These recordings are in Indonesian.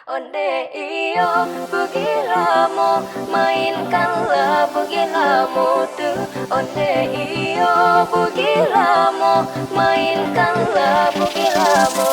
Onde iyo bugilamu, mainkanlah bugilamu tu. Onde iyo bugilamu, mainkanlah bugilamu.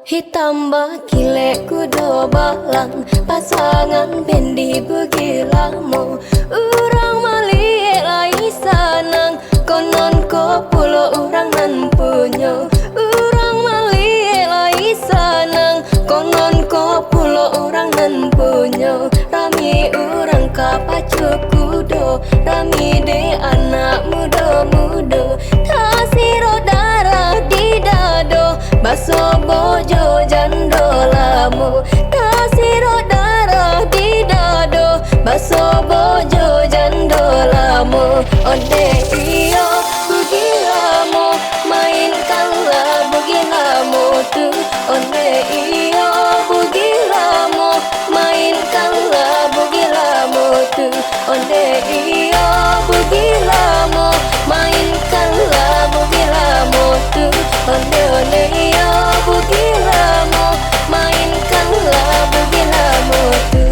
Hitam bakile kudo balang, pasangan bendi bugilamu. Urang maliek lai sanang, konon ko pulo urang nan punyo. Urang maliek lai sanang, konon ko pulo urang nan punyo. Rami urang kapacu kudo, rami de anak muda-muda. Tasiro darah di dado, baso bojo jando lamu. Tasiro darah di dado, baso bojo jando lamu. Onde iyo bugilamu, mainkanlah bugilamu tu. Onde iyo bugilamu, mainkanlah bugilamu tu. Onde iyo bugilamu, mainkanlah bugilamu tu. Onde iyo bugilamu, mainkanlah bugilamu tu.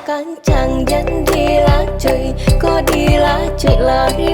Kancang janji lah cuy, kau di lah cuy lari